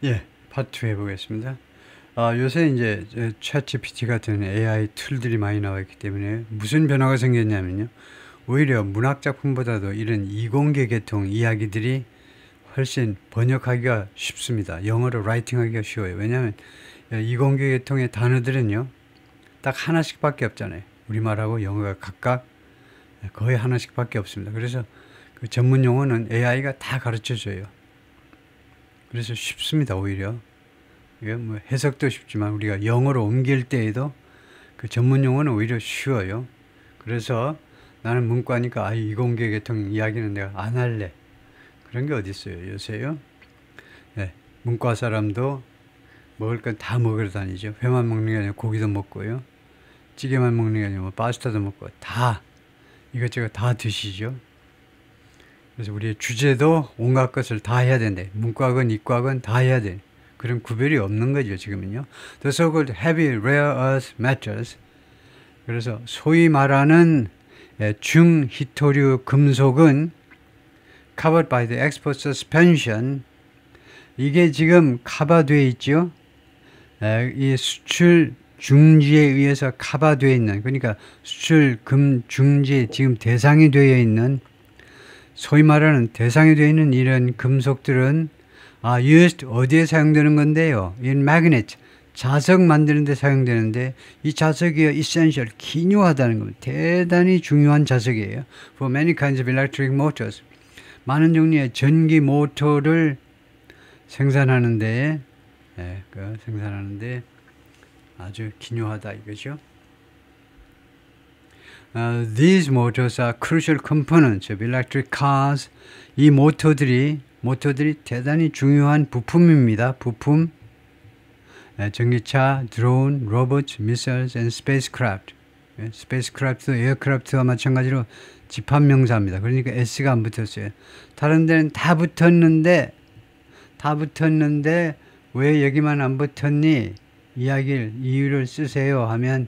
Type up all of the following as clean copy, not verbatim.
예, 파트 2 해보겠습니다. 요새 이제 챗GPT 같은 AI 툴들이 많이 나와 있기 때문에 무슨 변화가 생겼냐면요. 오히려 문학 작품보다도 이런 이공계 계통 이야기들이 훨씬 번역하기가 쉽습니다. 영어로 라이팅하기가 쉬워요. 왜냐하면 이공계 계통의 단어들은요, 딱 하나씩밖에 없잖아요. 우리말하고 영어가 각각 거의 하나씩밖에 없습니다. 그래서 그 전문 용어는 AI가 다 가르쳐줘요. 그래서 쉽습니다. 오히려 이게 뭐 해석도 쉽지만 우리가 영어로 옮길 때에도 그 전문 용어는 오히려 쉬워요. 그래서 나는 문과니까 이공계 계통 이야기는 내가 안 할래. 그런 게 어디 있어요, 요새요? 네, 문과 사람도 먹을 건 다 먹으러 다니죠. 회만 먹는 게 아니라 고기도 먹고요. 찌개만 먹는 게 아니라 뭐 파스타도 먹고 다 이것저것 다 드시죠. 그래서 우리의 주제도 온갖 것을 다 해야 된대. 문과건 이과건 다 해야 돼. 그런 구별이 없는 거죠, 지금은요. The so-called heavy rare earth metals. 그래서 소위 말하는 중히토류 금속은 covered by the export suspension. 이게 지금 커버되어 있죠. 이 수출 중지에 의해서 커버되어 있는, 그러니까 수출 중지 지금 대상이 되어 있는, 소위 말하는 대상이 되어 있는 이런 금속들은 used 어디에 사용되는 건데요? in magnet, 자석 만드는 데 사용되는데, 이 자석이 essential, 기묘하다는 겁니다. 대단히 중요한 자석이에요. For many kinds of electric motors. 많은 종류의 전기 모터를 생산하는데, 생산하는데 아주 기묘하다 이거죠. These motors are crucial components of electric cars. 이 모터들이 대단히 중요한 부품입니다. 부품. 전기차, 드론, 로봇, missiles and spacecraft. spacecraft도 에어크래프트와 마찬가지로 집합명사입니다. 그러니까 S가 안 붙었어요. 다른 데는 다 붙었는데 왜 여기만 안 붙었니? 이유를 쓰세요 하면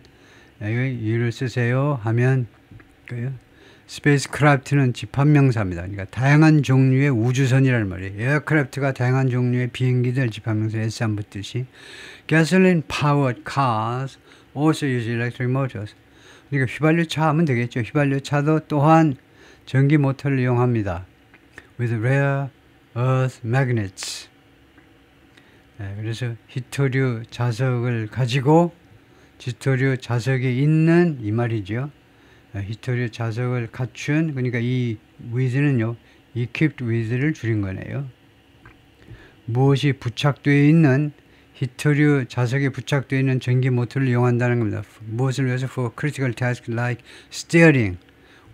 스페이스크래프트는 집합명사입니다. 그러니까 다양한 종류의 우주선이라는 말이에요. 에어크래프트가 다양한 종류의 비행기들 집합명사 S 안 붙듯이 gasoline powered cars also use electric motors. 그러니까 휘발유차 하면 되겠죠. 휘발유차도 또한 전기 모터를 이용합니다. with rare earth magnets. 그래서 히토류 자석을 가지고 히토류 자석이 있는 이 말이죠. 히토류 자석을 갖춘, 그러니까 이 with는요, equipped with를 줄인 거네요. 무엇이 부착되어 있는, 히토류 자석에 부착되어 있는 전기 모터를 이용한다는 겁니다. 무엇을 위해서? For critical tasks like steering.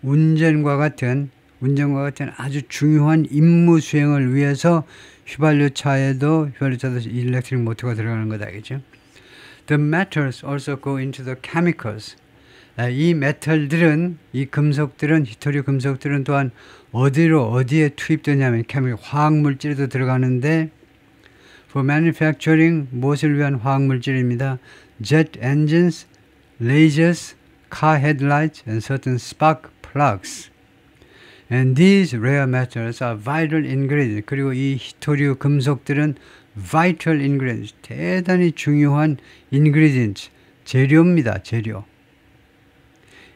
운전과 같은 아주 중요한 임무 수행을 위해서 휘발유차도 일렉트릭 모터가 들어가는 거다, 알겠죠? The metals also go into the chemicals. 이 메탈들은, 이 금속들은, 히토류 금속들은 또한 어디에 투입되냐면 화학물질에도 들어가는데, for manufacturing, 무엇을 위한 화학물질입니다. Jet engines, lasers, car headlights, and certain spark plugs. And these rare metals are vital ingredients. 그리고 이 히토류 금속들은 vital ingredients, 대단히 중요한 ingredients, 재료입니다. 재료.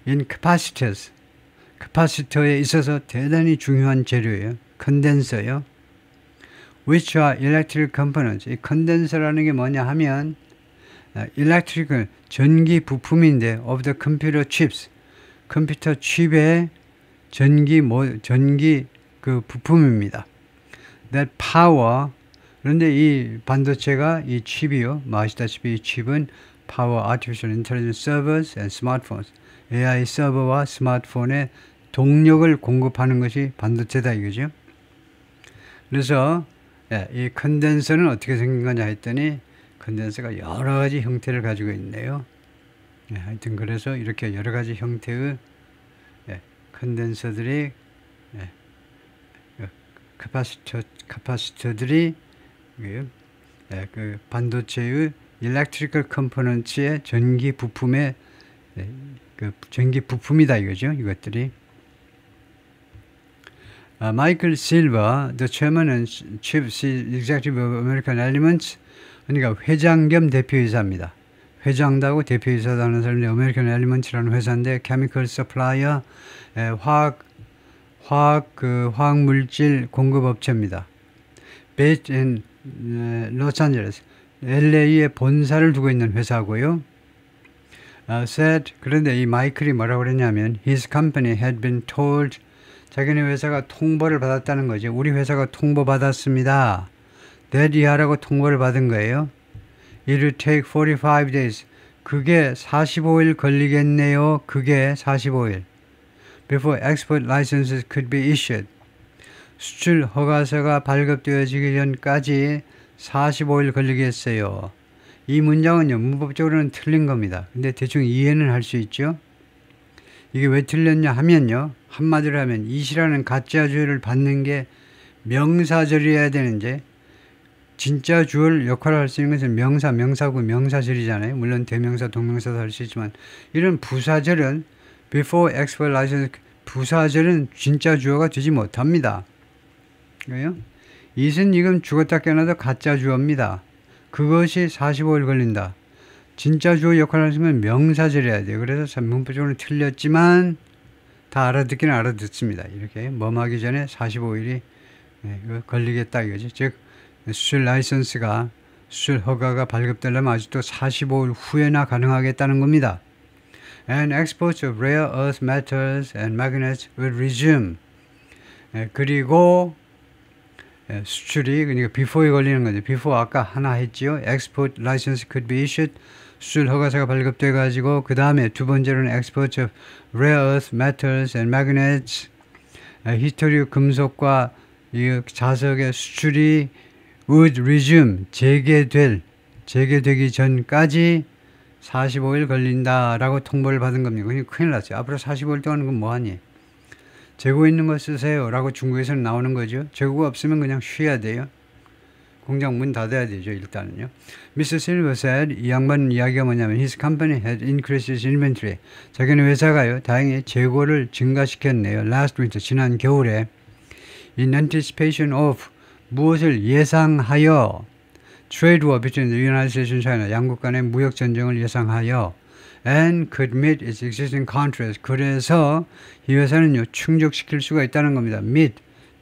In capacitors, 카파시터에 있어서 대단히 중요한 재료예요. 컨덴서요. Which are electric components. 이 컨덴서라는 게 뭐냐 하면 electrical, 전기 부품인데 of the computer chips, 컴퓨터 칩의 전기 그 부품입니다. That power. 그런데 이 반도체가, 이 칩이요, 아시다시피 이 칩은 power, artificial intelligence servers and smartphones, AI 서버와 스마트폰에 동력을 공급하는 것이 반도체다 이거죠. 그래서 이 컨덴서는 어떻게 생긴 거냐 했더니 컨덴서가 여러 가지 형태를 가지고 있네요. 하여튼 그래서 이렇게 여러 가지 형태의 컨덴서들이, 카파시터들이 그 반도체의 일렉트리컬 컴포넌트의 전기 부품의 그 전기 부품이다 이거죠. 이것들이. Michael Silver, the chairman and chief executive of American Elements, 그러니까 회장 겸 대표이사입니다. 회장도 하고 대표이사도 하는 사람이 American Elements라는 회사인데 chemical supplier, 화학 물질 공급 업체입니다. Based in Los Angeles, LA에 본사를 두고 있는 회사고요. Said, 그런데 이 마이클이 뭐라고 그랬냐면 his company had been told, 자기네 회사가 통보를 받았다는 거죠. 우리 회사가 통보받았습니다. that 이하라고 통보를 받은 거예요. It would take 45 days. 그게 45일 걸리겠네요. 그게 45일. Before export licenses could be issued. 수출 허가서가 발급되어지기 전까지 45일 걸리겠어요. 이 문장은요, 문법적으로는 틀린 겁니다. 근데 대충 이해는 할 수 있죠. 이게 왜 틀렸냐 하면요, 한마디로 하면 이시라는 가짜 주어를 받는 게 명사절이어야 되는데 진짜 주어를 역할을 할 수 있는 것은 명사고 명사절이잖아요. 물론 대명사, 동명사도 할 수 있지만 이런 부사절은 before export license, 부사절은 진짜 주어가 되지 못합니다. 그래요? it은 지금 죽었다 깨어나도 가짜 주어입니다. 그것이 45일 걸린다. 진짜 주어 역할을 하시면 명사절이어야 돼요. 그래서 문법적으로 틀렸지만 다 알아듣기는 알아듣습니다. 이렇게 멈하기 전에 45일이 걸리겠다 이거죠. 즉 수출 라이선스가 수출 허가가 발급되려면 아직도 45일 후에나 가능하겠다는 겁니다. And exports of rare earth metals and magnets will resume. 그리고 수출이 그러니까 before에 걸리는 거죠. before 아까 하나 했지요. export license could be issued. 수출 허가서가 발급돼 가지고 그 다음에 두 번째로는 exports of rare earth metals and magnets. 히토류 금속과 이 자석의 수출이 would resume 재개되기 전까지 45일 걸린다라고 통보를 받은 겁니다. 그냥 큰일 났어요. 앞으로 45일 동안 그건 뭐하니? 재고 있는 거 쓰세요 라고 중국에서는 나오는 거죠. 재고가 없으면 그냥 쉬어야 돼요. 공장 문 닫아야 되죠. 일단은요. Mr. Silver said, 이 양반 이야기가 뭐냐면 his company had increased its inventory. 자기네 회사가요. 다행히 재고를 증가시켰네요. Last winter, 지난 겨울에 in anticipation of 무엇을 예상하여 trade war between the United States and China, 양국 간의 무역 전쟁을 예상하여 and could meet its existing contracts. 그래서 이 회사는요 충족시킬 수가 있다는 겁니다.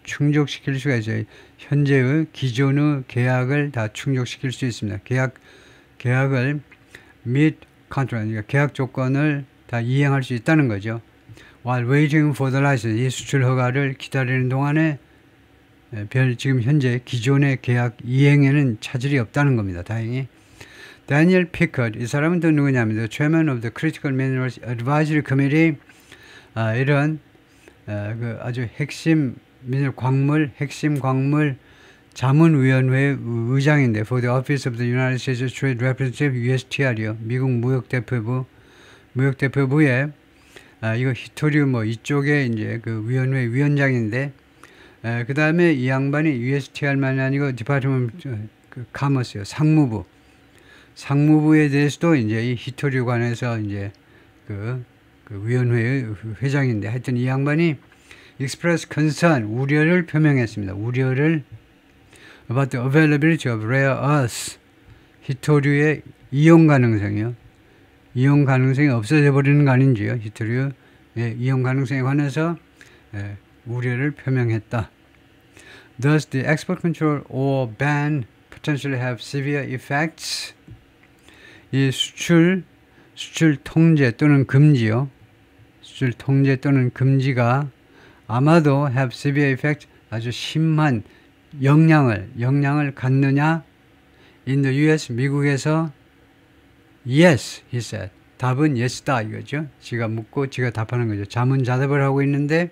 충족시킬 수가 있어요. 현재의 기존의 계약을 다 충족시킬 수 있습니다. 계약을 meet contract, 그러니까 계약 조건을 다 이행할 수 있다는 거죠. While waiting for the license, 이 수출 허가를 기다리는 동안에 지금 현재 기존의 계약 이행에는 차질이 없다는 겁니다. 다행히. Daniel Pickard, 이 사람은 또 누구냐면 the chairman of the Critical Minerals Advisory Committee, 이런 그 아주 핵심 광물 자문위원회 의장인데 for the Office of the United States Trade Representative, USTR이요. 미국 무역대표부의 이거 히토류 이쪽에 이제 그 위원회 위원장인데, 그 다음에 이 양반이 USTR만이 아니고 디파트먼트 카머스요. 상무부에 대해서도 이제 이 히토류 관해서 이제 그 위원회의 회장인데, 하여튼 이 양반이 express concern, 우려를 표명했습니다. 우려를 about the availability of rare earths, 히토류의 이용 가능성이요. 이용 가능성이 없어져 버리는 거 아닌지요. 히토류의 이용 가능성에 관해서 우려를 표명했다. Does the export control or ban potentially have severe effects? 이 수출 통제 또는 금지요. 수출 통제 또는 금지가 아마도 have severe effect, 아주 심한 영향을 갖느냐? In the US, 미국에서 yes, he said. 답은 yes다 이거죠. 지가 묻고 지가 답하는 거죠. 자문자답을 하고 있는데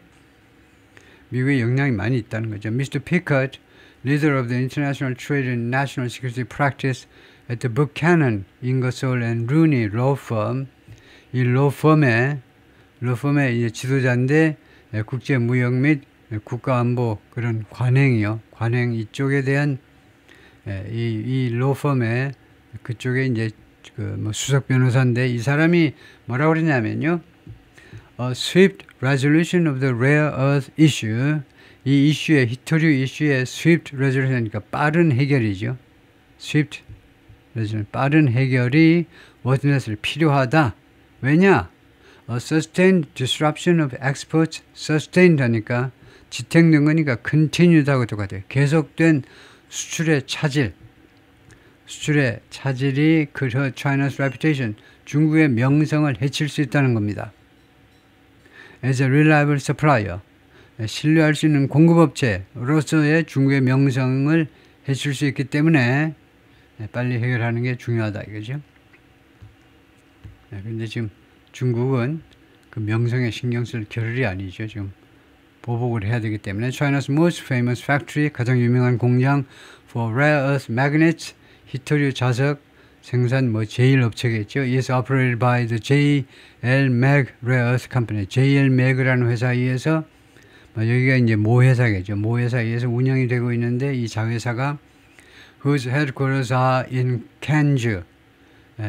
미국에 영향이 많이 있다는 거죠. Mr. Pickard, leader of the International Trade and National Security Practice at the Buchanan, Ingersoll and Rooney Law Firm, 이 로펌의 이제 지도자인데 국제무역 및 국가안보 그런 관행 이쪽에 대한 이 로펌의 그쪽에 이제 수석 변호사인데, 이 사람이 뭐라고 그러냐면요. A swift resolution of the rare earth issue 이 이슈의 히토류 이슈의 swift resolution이니까 빠른 해결이죠. swift resolution, 빠른 해결이 was necessary, 필요하다. 왜냐? A sustained disruption of exports, sustained 하니까 지탱된 거니까 continued하고 똑같아요. 계속된 수출의 차질, 수출의 차질이 그 China's reputation, 중국의 명성을 해칠 수 있다는 겁니다. As a reliable supplier, 신뢰할 수 있는 공급업체로서의 중국의 명성을 해칠 수 있기 때문에 빨리 해결하는 게 중요하다 이거죠. 그런데 지금 중국은 그 명성에 신경 쓸 겨를이 아니죠. 지금 보복을 해야 되기 때문에 China's most famous factory, 가장 유명한 공장 for rare earth magnets, 히토류 자석 생산 제일 업체겠죠. is operated by the JL Mag Rare Earth Company. JL Mag라는 회사에 의해서 여기가 이제 모 회사겠죠. 모 회사에 의해서 운영이 되고 있는데 이 자회사가 whose headquarters are in Canju.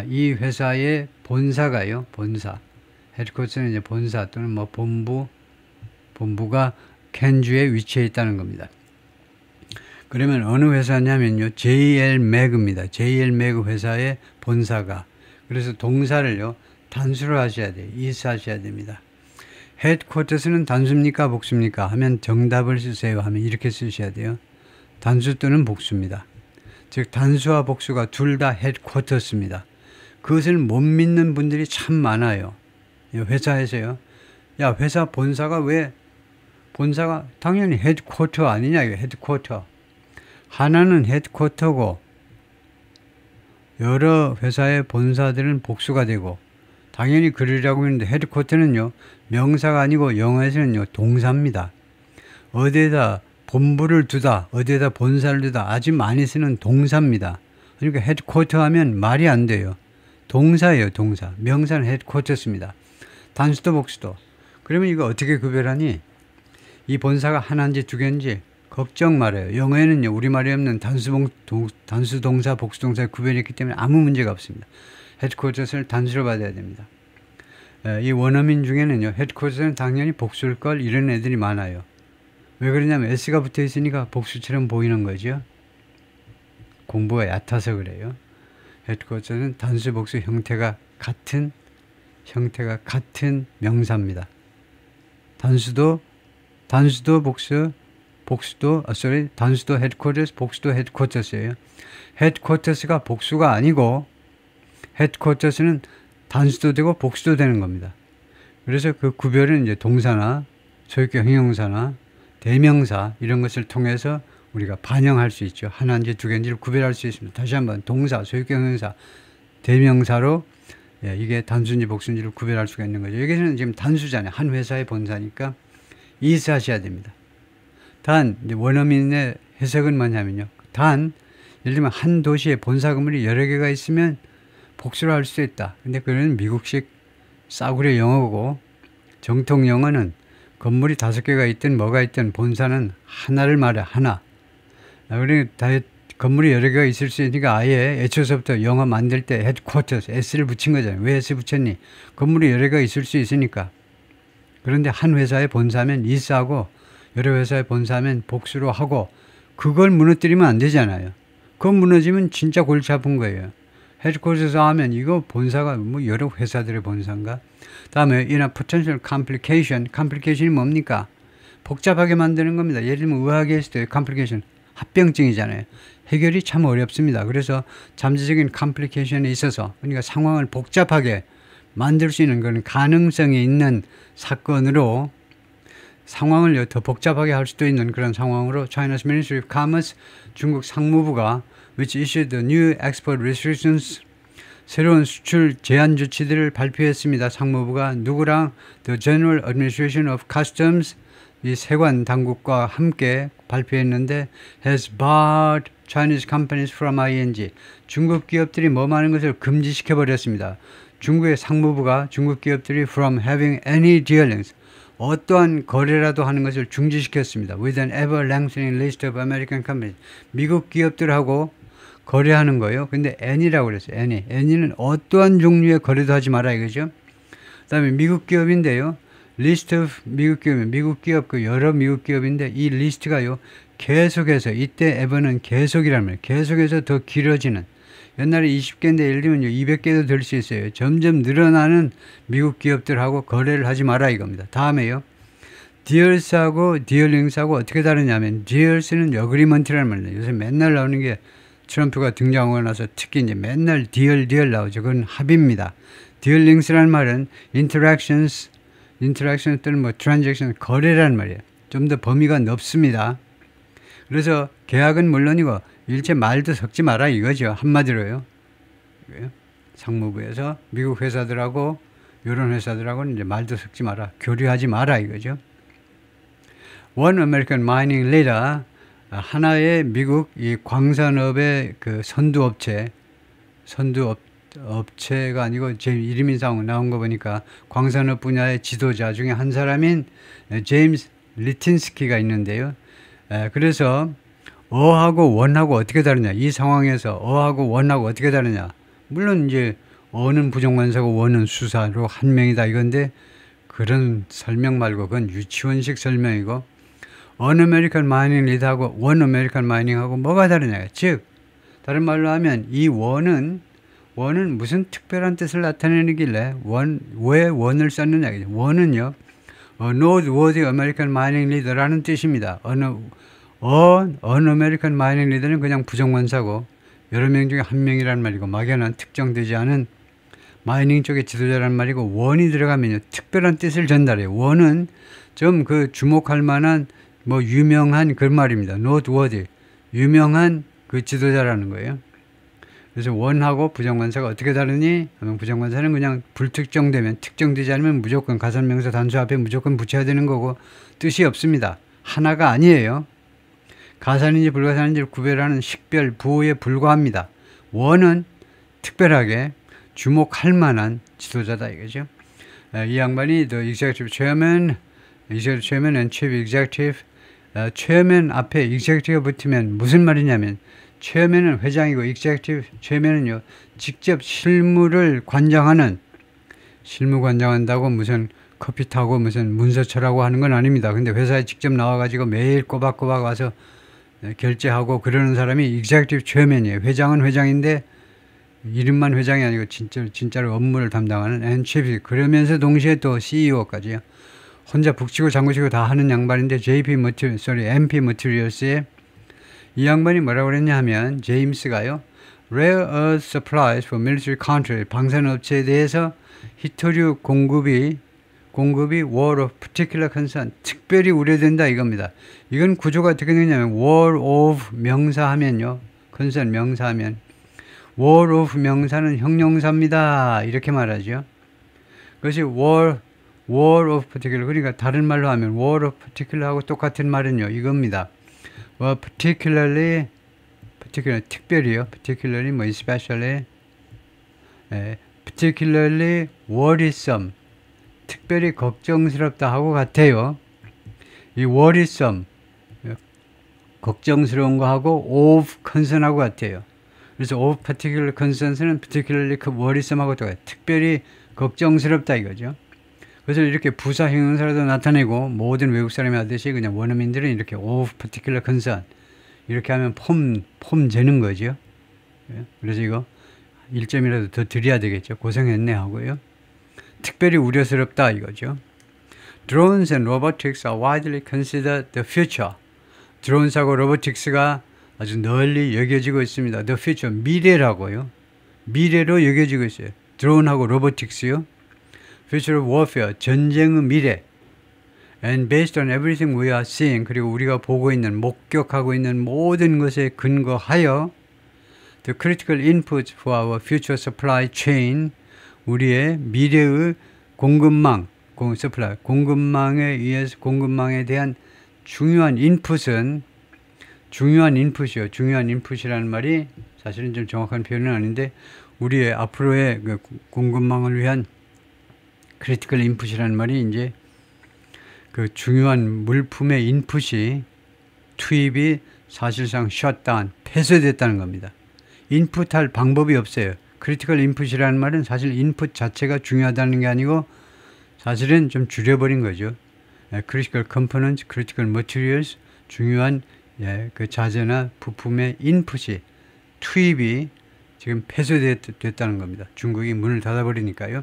이 회사의 본사가요. 본사. 헤드쿼터는 이제 본사 또는 본부가 캔주에 위치해 있다는 겁니다. 그러면 어느 회사냐면요. JL Mag입니다. JL Mag 회사의 본사가. 그래서 동사를요. 단수로 하셔야 돼요. is 하셔야 됩니다. 헤드쿼터스는 단수입니까? 복수입니까? 하면 정답을 쓰세요. 하면 이렇게 쓰셔야 돼요. 단수 또는 복수입니다. 즉 단수와 복수가 둘 다 헤드쿼터스입니다. 그것을 못 믿는 분들이 참 많아요. 회사에서요. 야, 회사 본사가 왜 본사가 당연히 헤드쿼터 아니냐 이거 헤드쿼터. 하나는 헤드쿼터고 여러 회사의 본사들은 복수가 되고 당연히 그러려고 했는데 헤드쿼터는요. 명사가 아니고 영어에서는요. 동사입니다. 어디에다 본부를 두다, 어디에다 본사를 두다 아주 많이 쓰는 동사입니다. 그러니까 헤드쿼터 하면 말이 안 돼요. 동사예요, 동사. 명사는 헤드쿼터스입니다. 단수도 복수도. 그러면 이거 어떻게 구별하니? 이 본사가 하나인지 두 개인지 걱정 말아요. 영어에는요, 우리말이 없는 단수 동사, 복수 동사의 구별이 있기 때문에 아무 문제가 없습니다. 헤드쿼터스를 단수로 받아야 됩니다. 이 원어민 중에는요, 헤드쿼터스는 당연히 복수일 걸 이런 애들이 많아요. 왜 그러냐면 S가 붙어 있으니까 복수처럼 보이는 거죠. 공부가 얕아서 그래요. 헤드쿼터는 단수 복수 형태가 같은 명사입니다. 단수도 복수, 단수도 헤드쿼터스, 복수도 헤드쿼터스예요. 헤드쿼터스가 복수가 아니고 헤드쿼터스는 단수도 되고 복수도 되는 겁니다. 그래서 그 구별은 이제 동사나 소유격 형용사나 대명사 이런 것을 통해서 우리가 반영할 수 있죠. 하나인지 두 개인지를 구별할 수 있습니다. 다시 한번 동사, 소유격 형용사, 대명사로 이게 단수인지 복수인지를 구별할 수가 있는 거죠. 여기서는 지금 단수잖아요. 한 회사의 본사니까 is 하셔야 됩니다. 단 이제 원어민의 해석은 뭐냐면요. 단 예를 들면 한 도시에 본사 건물이 여러 개가 있으면 복수를 할 수 있다. 근데 그건 미국식 싸구려 영어고 정통 영어는 건물이 5개가 있든 뭐가 있든 본사는 하나를 말해 하나. 그러니까 건물이 여러 개가 있을 수 있으니까 아예 애초서부터 영어 만들 때 헤드쿼터스 S를 붙인 거잖아요. 왜 S 붙였니? 건물이 여러 개가 있을 수 있으니까. 그런데 한 회사의 본사면 is하고 여러 회사의 본사면 복수로 하고 그걸 무너뜨리면 안 되잖아요. 그거 무너지면 진짜 골치 아픈 거예요. 헤드쿼터스 하면 이거 본사가 여러 회사들의 본사인가? 다음에 in a potential complication. complication이 뭡니까? 복잡하게 만드는 겁니다. 예를 들면 의학에 있을 때 complication 합병증이잖아요. 해결이 참 어렵습니다. 그래서 잠재적인 complication에 있어서 그러니까 상황을 복잡하게 만들 수 있는 그런 가능성이 있는 사건으로 상황을 더 복잡하게 할 수도 있는 그런 상황으로 China's Ministry of Commerce 중국 상무부가 which issued the new export restrictions 새로운 수출 제한 조치들을 발표했습니다. 상무부가 누구랑 The General Administration of Customs 이 세관 당국과 함께 발표했는데 has barred Chinese companies from ING 중국 기업들이 뭐하는 것을 금지시켜 버렸습니다. 중국의 상무부가 중국 기업들이 from having any dealings 어떠한 거래라도 하는 것을 중지시켰습니다. With an ever-lengthening list of American companies 미국 기업들하고 거래하는 거예요. 근데 any라고 그랬어요. any는 어떠한 종류의 거래도 하지 마라 이거죠. 그 다음에 미국 기업인데요. list of 미국 기업 그 여러 미국 기업인데 이 리스트가요 계속해서 이때 ever는 계속이란 말이에요. 계속해서 더 길어지는 옛날에 20개인데 예를 들면 200개도 될 수 있어요. 점점 늘어나는 미국 기업들하고 거래를 하지 마라 이겁니다. 다음에요. deals하고 dealings하고 어떻게 다르냐면 deals는 agreement라는 말이에요. 요새 맨날 나오는 게 트럼프가 등장하고 나서 특히 이제 맨날 deal 나오죠. 그건 합의입니다. dealings라는 말은 interactions 또는 뭐 transaction 거래라는 말이에요. 좀 더 범위가 넓습니다. 그래서 계약은 물론이고 일체 말도 섞지 마라 이거죠. 한마디로요. 상무부에서 미국 회사들하고 이런 회사들하고는 이제 말도 섞지 마라. 교류하지 마라 이거죠. One American Mining Leader 하나의 미국 이 광산업의 그 선두업체가 아니고 제 이름이 나온 거 보니까 광산업 분야의 지도자 중에 한 사람인 제임스 리틴스키가 있는데요. 그래서 어하고 원하고 어떻게 다르냐 이 상황에서 어하고 원하고 어떻게 다르냐 물론 이제 어는 부정관사고 원은 수사로 한 명이다 이건데 그런 설명 말고 그건 유치원식 설명이고 One American Mining Lead하고 One American Mining하고 뭐가 다르냐 즉 다른 말로 하면 이 원은 무슨 특별한 뜻을 나타내길래 왜 원을 썼느냐 원은요 noteworthy American Mining Leader라는 뜻입니다. An American Mining Leader는 그냥 부정관사고 여러 명 중에 한 명이란 말이고 막연한 특정되지 않은 마이닝 쪽의 지도자란 말이고 원이 들어가면요 특별한 뜻을 전달해요. 원은 좀 그 주목할 만한 뭐 유명한 그 말입니다. noteworthy 유명한 그 지도자라는 거예요. 그래서 원하고 부정관사가 어떻게 다르니? 하면 부정관사는 그냥 불특정되면 특정되지 않으면 무조건 가산명사 단수 앞에 무조건 붙여야 되는 거고 뜻이 없습니다. 하나가 아니에요. 가산인지 불가산인지를 구별하는 식별 부호에 불과합니다. 원은 특별하게 주목할 만한 지도자다 이거죠. 이 양반이 the executive chairman and chief executive chairman 앞에 executive가 붙으면 무슨 말이냐면 chairman은 회장이고 executive chairman은요 직접 실무를 관장하는 실무 관장한다고 무슨 커피 타고 무슨 문서철하고 하는 건 아닙니다. 근데 회사에 직접 나와가지고 매일 꼬박꼬박 와서 결제하고 그러는 사람이 executive chairman이에요. 회장은 회장인데 이름만 회장이 아니고 진짜로 업무를 담당하는 and chief 그러면서 동시에 또 CEO까지요. 혼자 북치고 장구치고 다 하는 양반인데 MP Materials에 이 양반이 뭐라고 그랬냐 하면 제임스가요. Rare Earth Supplies for Military Contract 방산업체에 대해서 히토류 공급이 War of Particular Concern 특별히 우려된다 이겁니다. 이건 구조가 어떻게 되냐면 War of 명사하면요. Concern 명사하면 War of 명사는 형용사입니다. 이렇게 말하죠. 그것이 War of Particular 그러니까 다른 말로 하면 War of Particular하고 똑같은 말은요. 이겁니다. particularly 특별히요. particularly 뭐 especially particularly worrisome 특별히 걱정스럽다 하고 같아요. 이 worrisome 걱정스러운 거 하고 of concern하고 같아요. 그래서 of particular concerns는 particularly worrisome하고 똑같아요. 특별히 걱정스럽다 이거죠. 그래서 이렇게 부사 형용사라도 나타내고 모든 외국 사람이 하듯이 그냥 원어민들은 이렇게 of particular concern 이렇게 하면 폼 재는 거죠. 그래서 이거 1점이라도 더 드려야 되겠죠. 고생했네 하고요. 특별히 우려스럽다 이거죠. Drones and robotics are widely considered the future. 드론하고 로보틱스가 아주 널리 여겨지고 있습니다. The future, 미래라고요. 미래로 여겨지고 있어요. 드론하고 로보틱스요. Future of warfare, 전쟁의 미래. And based on everything we are seeing, 그리고 우리가 보고 있는, 목격하고 있는 모든 것에 근거하여 the critical input for our future supply chain, 우리의 미래의 공급망, 공급망에 의해서 공급망에 대한 중요한 인풋이요. 중요한 인풋이라는 말이 사실은 좀 정확한 표현은 아닌데 우리의 앞으로의 그 공급망을 위한 크리티컬 인풋이라는 말이 이제 그 중요한 물품의 인풋이 투입이 사실상 셧다운, 폐쇄됐다는 겁니다. 인풋할 방법이 없어요. 크리티컬 인풋이라는 말은 사실 인풋 자체가 중요하다는 게 아니고 사실은 좀 줄여버린 거죠. critical components, critical materials, 중요한 그 자재나 부품의 인풋이 투입이 지금 폐쇄됐다는 겁니다. 중국이 문을 닫아버리니까요.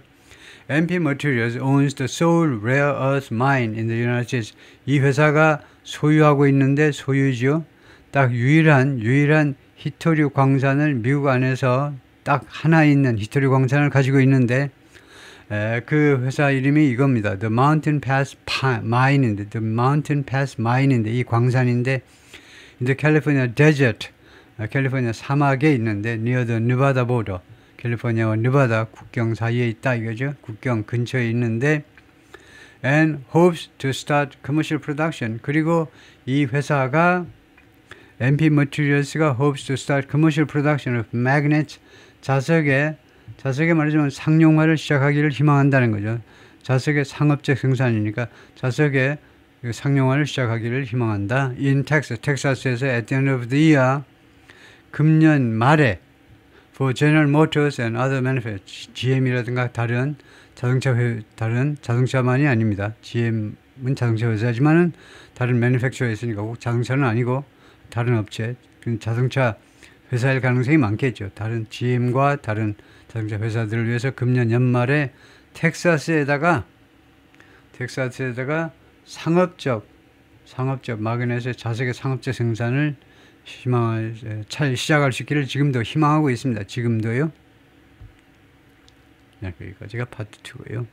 MP Materials owns the sole rare earth mine in the United States. 이 회사가 소유하고 있는데 소유지요. 딱 유일한 히토류 광산을 미국 안에서 딱 하나 있는 히토류 광산을 가지고 있는데 그 회사 이름이 이겁니다. The Mountain Pass Mine인데, The Mountain Pass Mine인데 이 광산인데 in the California Desert, 캘리포니아 사막에 있는데 near the Nevada border, 캘리포니아와 네바다 국경 사이에 있다 이거죠. 국경 근처에 있는데 and hopes to start commercial production. 그리고 이 회사가 MP Materials가 hopes to start commercial production of magnets, 자석에 말하자면 상용화를 시작하기를 희망한다는 거죠. 자석의 상업적 생산이니까 자석의 상용화를 시작하기를 희망한다. In Texas, 텍사스에서 at the end of the year, 금년 말에 for General Motors and other manufacturers, GM이라든가 다른 자동차만이 아닙니다. GM은 자동차 회사지만은 다른 manufacturer가 있으니까 꼭 자동차는 아니고 다른 업체, 자동차 회사일 가능성이 많겠죠. 다른 GM과 다른 자동차 회사들을 위해서 금년 연말에 텍사스에다가 상업적 마그넷의 자석의 상업적 생산을 시작할 수 있기를 지금도 희망하고 있습니다. 지금도요. 여기까지가 파트 2고요.